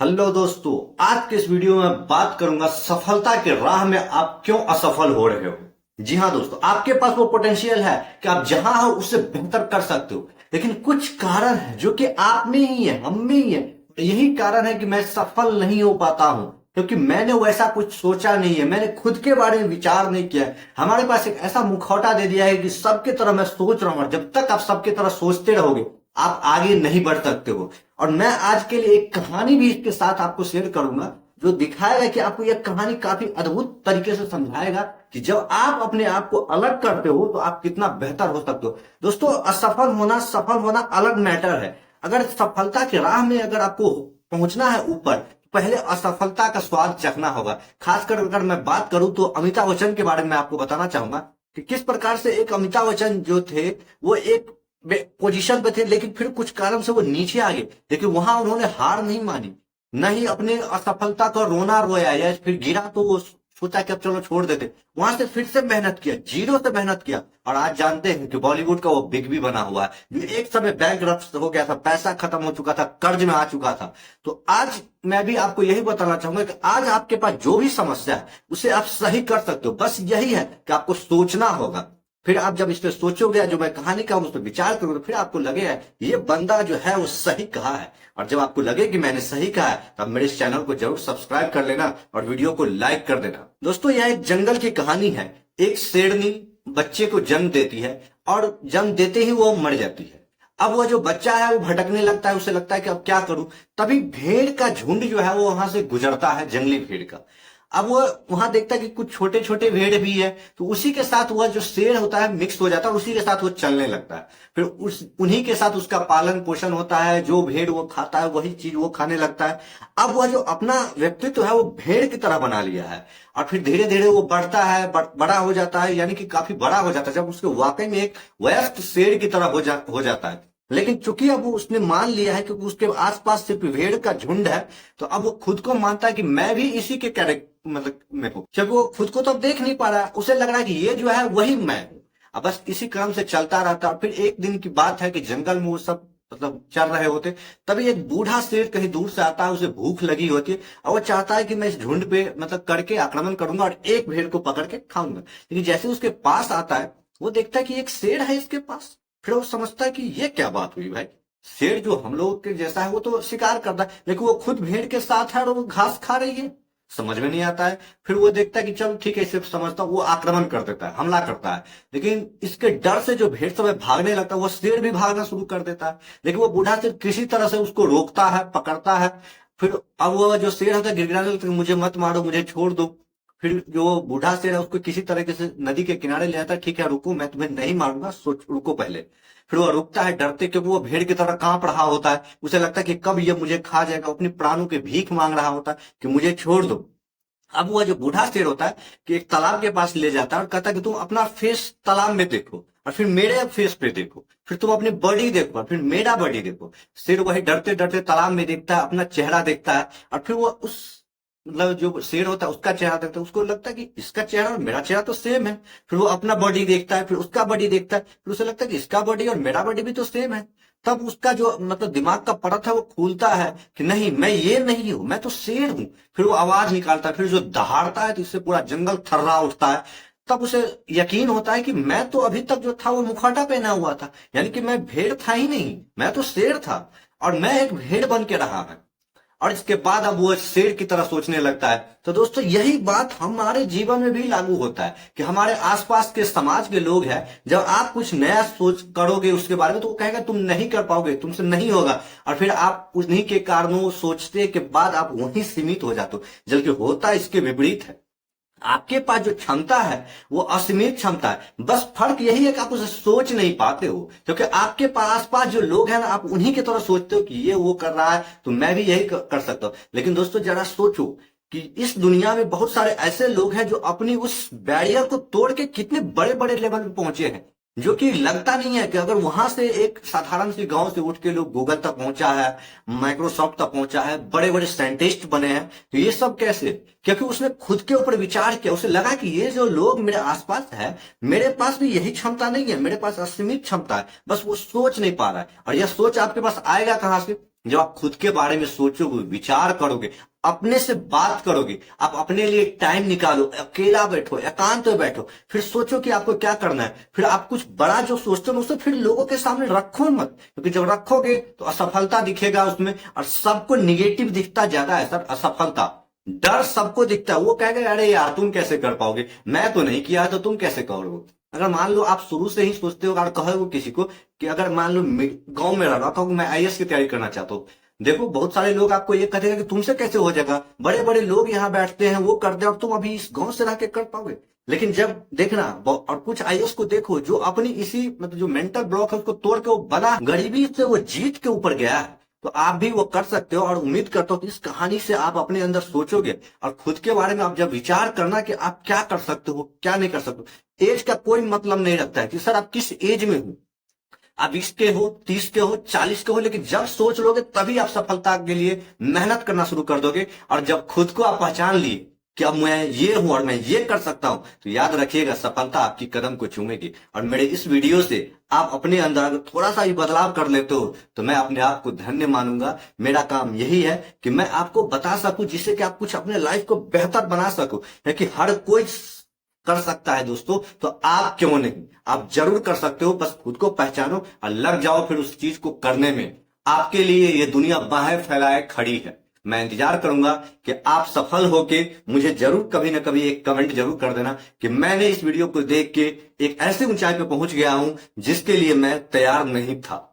Hello दोस्तों, आज के इस वीडियो में बात करूंगा सफलता के राह में आप क्यों असफल हो रहे हो। जी हाँ दोस्तों, आपके पास वो पोटेंशियल है कि आप जहां हो उससे बेहतर कर सकते हो, लेकिन कुछ कारण है जो कि आप में ही है, हम में ही है। यही कारण है कि मैं सफल नहीं हो पाता हूं, क्योंकि मैंने वैसा कुछ सोचा नहीं है, मैंने खुद के बारे में विचार नहीं किया है। हमारे पास एक ऐसा मुखौटा दे दिया है कि सबके तरह मैं सोच रहा हूं, और जब तक आप सबके तरह सोचते रहोगे आप आगे नहीं बढ़ सकते हो। और मैं आज के लिए एक कहानी भी इसके साथ आपको शेयर करूंगा, जो दिखाएगा कि आपको यह कहानी काफी अद्भुत तरीके से समझाएगा कि जब आप अपने आप को अलग करते हो तो आप कितना बेहतर हो सकते हो। दोस्तों, असफल होना सफल होना अलग मैटर है। अगर सफलता की राह में अगर आपको पहुंचना है ऊपर, पहले असफलता का स्वाद चखना होगा। खासकर अगर मैं बात करूं तो अमिताभ बच्चन के बारे में आपको बताना चाहूंगा कि किस प्रकार से एक अमिताभ बच्चन जो थे वो एक पोजीशन पे थे, लेकिन फिर कुछ कारण से वो नीचे आ गए, लेकिन वहां उन्होंने हार नहीं मानी, न ही अपने असफलता का रोना रोया या फिर गिरा तो वो सोचा कि अब चलो छोड़ देते। वहां से फिर से मेहनत किया, जीरो से मेहनत किया, और आज जानते हैं कि बॉलीवुड का वो बिग भी बना हुआ है, जो एक समय बैंकरप्ट हो गया था, पैसा खत्म हो चुका था, कर्ज में आ चुका था। तो आज मैं भी आपको यही बताना चाहूंगा कि आज आपके पास जो भी समस्या है उसे आप सही कर सकते हो। बस यही है कि आपको सोचना होगा। फिर आप जब इस पे सोचोगे, जो मैं कहानी का उस पर विचार करोगे, फिर आपको लगेगा ये बंदा जो है वो सही कहा है। और जब आपको लगे कि मैंने सही कहा है, तब मेरे इस चैनल को जरूर सब्सक्राइब कर लेना और वीडियो को लाइक कर देना। दोस्तों, यह एक जंगल की कहानी है। एक शेरनी बच्चे को जन्म देती है, और जन्म देते ही वो मर जाती है। अब वो जो बच्चा है वो भटकने लगता है, उसे लगता है कि अब क्या करूं। तभी भेड़ का झुंड जो है वो वहां से गुजरता है, जंगली भेड़ का। अब वो वहां देखता है कि कुछ छोटे छोटे भेड़ भी है, तो उसी के साथ वह जो शेर होता है मिक्स हो जाता है, उसी के साथ वो चलने लगता है। फिर उन्हीं के साथ उसका पालन पोषण होता है, जो भेड़ वो खाता है वही चीज वो खाने लगता है। अब वह जो अपना व्यक्तित्व है वो भेड़ की तरह बना लिया है, और फिर धीरे धीरे वो बढ़ता है, बड़ा हो जाता है, यानी कि काफी बड़ा हो जाता है, जब उसके वाकई में एक वयस्क शेर की तरह हो जाता है। लेकिन चूंकि अब वो उसने मान लिया है कि उसके आसपास सिर्फ भेड़ का झुंड है, तो अब वो खुद को मानता है कि मैं भी इसी के कैरेक्टर मतलब में हूँ। जब वो खुद को तो अब देख नहीं पा रहा है, उसे लग रहा है कि ये जो है वही मैं हूँ। अब बस इसी क्रम से चलता रहता है। फिर एक दिन की बात है कि जंगल में वो सब चल रहे होते, तभी एक बूढ़ा शेर कहीं दूर से आता है, उसे भूख लगी होती है, और वो चाहता है कि मैं इस झुंड पे करके आक्रमण करूंगा और एक भेड़ को पकड़ के खाऊंगा। लेकिन जैसे उसके पास आता है, वो देखता है कि एक शेर है इसके पास। फिर वो समझता है कि ये क्या बात हुई भाई, शेर जो हम लोग के जैसा है वो तो शिकार करता है, लेकिन वो खुद भेड़ के साथ है और वो घास खा रही है। समझ में नहीं आता है। फिर वो देखता है कि चल ठीक है, इसे समझता हूँ, वो आक्रमण कर देता है, हमला करता है। लेकिन इसके डर से जो भेड़ सब है भागने लगता है, वो शेर भी भागना शुरू कर देता है। लेकिन वो बूढ़ा शेर किसी तरह से उसको रोकता है, पकड़ता है। फिर अब वो जो शेर होता है गिड़गिड़ाने लगता है, मुझे मत मारो, मुझे छोड़ दो। फिर जो बूढ़ा शेर है उसको किसी तरीके से नदी के किनारे ले जाता है, ठीक है रुको, मैं तुम्हें नहीं मारूंगा, सोच रुको पहले। फिर वो रुकता है डरते, क्योंकि वो भेड़ की तरह कांप रहा होता है, उसे लगता है कि कब ये मुझे खा जाएगा, अपनी प्राणों की भीख मांग रहा होता है कि मुझे छोड़ दो। अब वो जो बूढ़ा शेर होता है कि एक तालाब के पास ले जाता है और कहता है कि तुम अपना फेस तालाब में देखो, और फिर मेरे फेस पे देखो, फिर तुम अपनी बॉडी देखो, और फिर मेरा बॉडी देखो। शेर वही डरते डरते तालाब में देखता है, अपना चेहरा देखता है, और फिर वो उस जो शेर होता है उसका चेहरा देखता है, उसको लगता है कि इसका चेहरा और मेरा चेहरा तो सेम है। फिर वो अपना बॉडी देखता है, फिर उसका बॉडी देखता है, फिर उसे लगता है कि इसका बॉडी और मेरा बॉडी भी तो सेम है। तब उसका जो दिमाग का परत है वो खुलता है कि नहीं, मैं ये नहीं हूं, मैं तो शेर हूं। फिर वो आवाज निकालता है, फिर जो दहाड़ता है तो इससे पूरा जंगल थर्रा उठता है। तब उसे यकीन होता है कि मैं तो अभी तक जो था वो मुखौटा पहना हुआ था, यानी कि मैं भेड़ था ही नहीं, मैं तो शेर था, और मैं एक भेड़ बन के रहा है। और इसके बाद अब वो शेर की तरह सोचने लगता है। तो दोस्तों, यही बात हमारे जीवन में भी लागू होता है कि हमारे आसपास के समाज के लोग हैं, जब आप कुछ नया सोच करोगे उसके बारे में, तो वो कहेगा तुम नहीं कर पाओगे, तुमसे नहीं होगा, और फिर आप उन्हीं के कारणों सोचते के बाद आप वहीं सीमित हो जाते हो, जबकि होता इसके विपरीत है। आपके पास जो क्षमता है वो असीमित क्षमता है, बस फर्क यही है कि आप उसे सोच नहीं पाते हो, क्योंकि आपके पास पास जो लोग हैं ना, आप उन्हीं की तरह सोचते हो कि ये वो कर रहा है तो मैं भी यही कर सकता हूं। लेकिन दोस्तों, जरा सोचो कि इस दुनिया में बहुत सारे ऐसे लोग हैं जो अपनी उस बैरियर को तोड़ के कितने बड़े बड़े लेवल पे पहुंचे हैं, जो कि लगता नहीं है कि अगर वहां से एक साधारण सी गांव से उठ के लोग गूगल तक पहुंचा है, माइक्रोसॉफ्ट तक पहुंचा है, बड़े बड़े साइंटिस्ट बने हैं, तो ये सब कैसे? क्योंकि उसने खुद के ऊपर विचार किया, उसे लगा कि ये जो लोग मेरे आसपास है, मेरे पास भी यही क्षमता नहीं है, मेरे पास असीमित क्षमता है, बस वो सोच नहीं पा रहा है। और यह सोच आपके पास आएगा कहां से? जब आप खुद के बारे में सोचोगे, विचार करोगे, अपने से बात करोगे, आप अपने लिए टाइम निकालो, अकेला बैठो, एकांत में बैठो, फिर सोचो कि आपको क्या करना है, फिर आप कुछ बड़ा जो सोचते हो उसे फिर लोगों के सामने रखो मत, क्योंकि जब रखोगे तो असफलता दिखेगा उसमें, और सबको निगेटिव दिखता ज्यादा है सर, असफलता, डर सबको दिखता है। वो कहेगा अरे यार तुम कैसे कर पाओगे, मैं तो नहीं किया तो तुम कैसे करोगे। अगर मान लो आप शुरू से ही सोचते हो और कहोगे किसी को कि अगर मान लो गांव में रह रहा कहो मैं आईएएस की तैयारी करना चाहता हूँ, देखो बहुत सारे लोग आपको ये कहेंगे कि तुमसे कैसे हो जाएगा, बड़े बड़े लोग यहाँ बैठते हैं वो करते हैं और तुम अभी इस गांव से रह के कर पाओगे। लेकिन जब देखना और कुछ आईएएस को देखो जो अपनी इसी मतलब जो मेंटल ब्लॉक है उसको तोड़ के वो बना, गरीबी से वो जीत के ऊपर गया है, तो आप भी वो कर सकते हो। और उम्मीद करता हूँ कि इस कहानी से आप अपने अंदर सोचोगे और खुद के बारे में आप जब विचार करना कि आप क्या कर सकते हो क्या नहीं कर सकते। एज का कोई मतलब नहीं रखता है कि सर आप किस एज में हो, आप 20 के हो, 30 के हो, 40 के हो, लेकिन जब सोच लोगे तभी आप सफलता के लिए मेहनत करना शुरू कर दोगे। और जब खुद को आप पहचान लिए कि अब मैं ये हूं और मैं ये कर सकता हूं, तो याद रखिएगा सफलता आपकी कदम को चूमेगी। और मेरे इस वीडियो से आप अपने अंदर अगर थोड़ा सा भी बदलाव कर लेते हो तो मैं अपने आप को धन्य मानूंगा। मेरा काम यही है कि मैं आपको बता सकूं जिससे कि आप कुछ अपने लाइफ को बेहतर बना सको, क्योंकि हर कोई कर सकता है दोस्तों, तो आप क्यों नहीं, आप जरूर कर सकते हो। बस खुद को पहचानो और लग जाओ फिर उस चीज को करने में। आपके लिए ये दुनिया बाहें फैलाए खड़ी है। मैं इंतजार करूंगा कि आप सफल होके मुझे जरूर कभी ना कभी एक कमेंट जरूर कर देना कि मैंने इस वीडियो को देख के एक ऐसी ऊंचाई पे पहुंच गया हूं जिसके लिए मैं तैयार नहीं था।